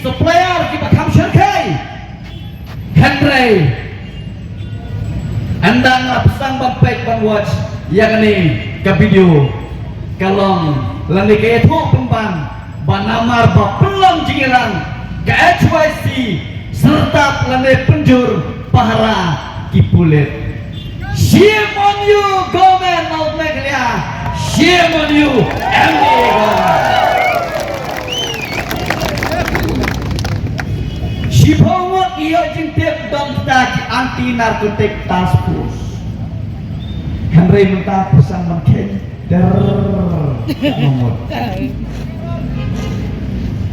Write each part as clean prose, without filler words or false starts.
supplier kita kamshan kai Henry andang lapsang bampek ban watch yang ini ke video kalong lani ke itu pemban banamar bapelang jingilan ke HYC serta lani penjur pahara kipulit. Shame on you government of Meghalaya, shame on you MD Shipongok iyo jintip dong kita anti narkotik task force. Henry minta pesan mungkin nomor.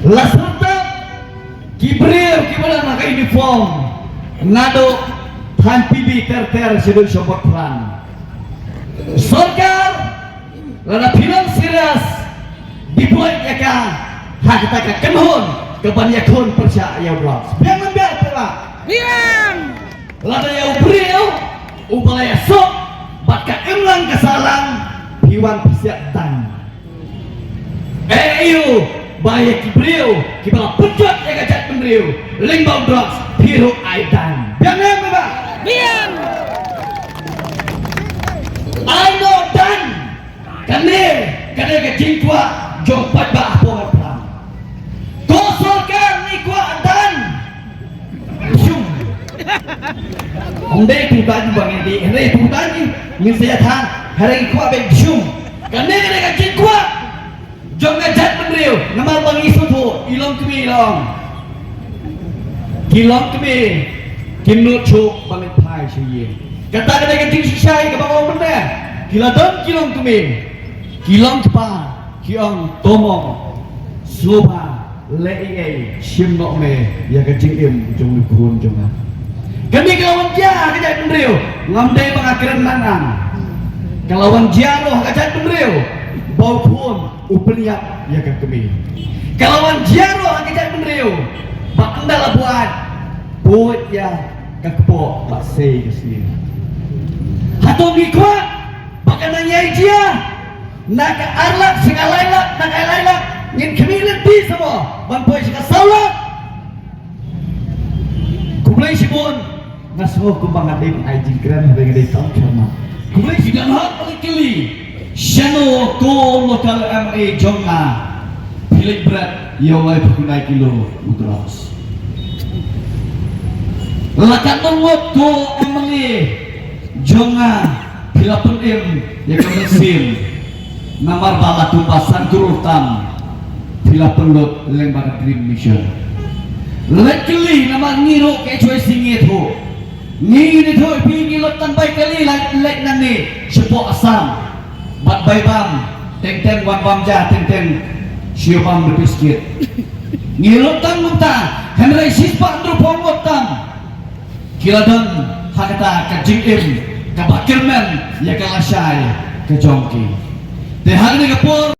Laserta Kibril kibala naka uniform nado han PB ter sidul sobot plan. Sorkar lana film serius dibuat eka hak kita kenhon kebanyakan percaya bros. Biang ambil pula. Biang. Lada ya ubril upaya sok baka emlang kesalang piwan pisiak tan. Iyo bahaya kibril kibala penjat ya gajat penriu lingbau drugs piru aidan. Biang ambil pak. Biang. I know dan kane ke jingkwa jompat bah pohon pelang. Kosorkan ni kuat dan zoom. Ondai tu tadi bang ini, hari tu tadi ni saya than hari kuat bang zoom. Kane ke jingkwa jom ngajat menriu nama bang isu tu ilong kemi ilong. Kilong kemi kimut chok bang pai sih. Kata ke jing sisai ke bang orang mana? Kiladon kilong kemi, kilong cepa, kilong tomong, sloba, lei simnok me, ya kecing im jong lukun jongan. Kami kelawan dia kejat penriu, ngamdai pengakhiran manang. Kelawan dia roh kejat penriu, bau pun upeliak ya kami. Kelawan dia roh kejat penriu, bak endal buat ya kakpo bak sei kesini. Hatong kuat. Baka nanyay dia naka-arlak, singalaylak, naka-alaylak ngin kamilan di semua banpoy siya kasawak kumulay si Bon nasuhog kong mga din ay jingkran habang ngayon taong karma kumulay si Ganhak Palikili Shano ko lokal MA Jonga pilik berat yung ay pakunay kilo udros lakat nungot ko MA Jonga bila penim ya kemesin namar bala tumpasan turutan bila pelut lembaga dream mission lekeli nama ngiro ke cuy singit ho ngiri tu pingi lotan baik kali lek nani sepo asam bat baibam teng wan bam ja teng siopam berbiskit ngilotan muta henry sispa andro pomotan kiladon hakata kajingim kabakirmen ya kalasay kajongki tehang ni kapor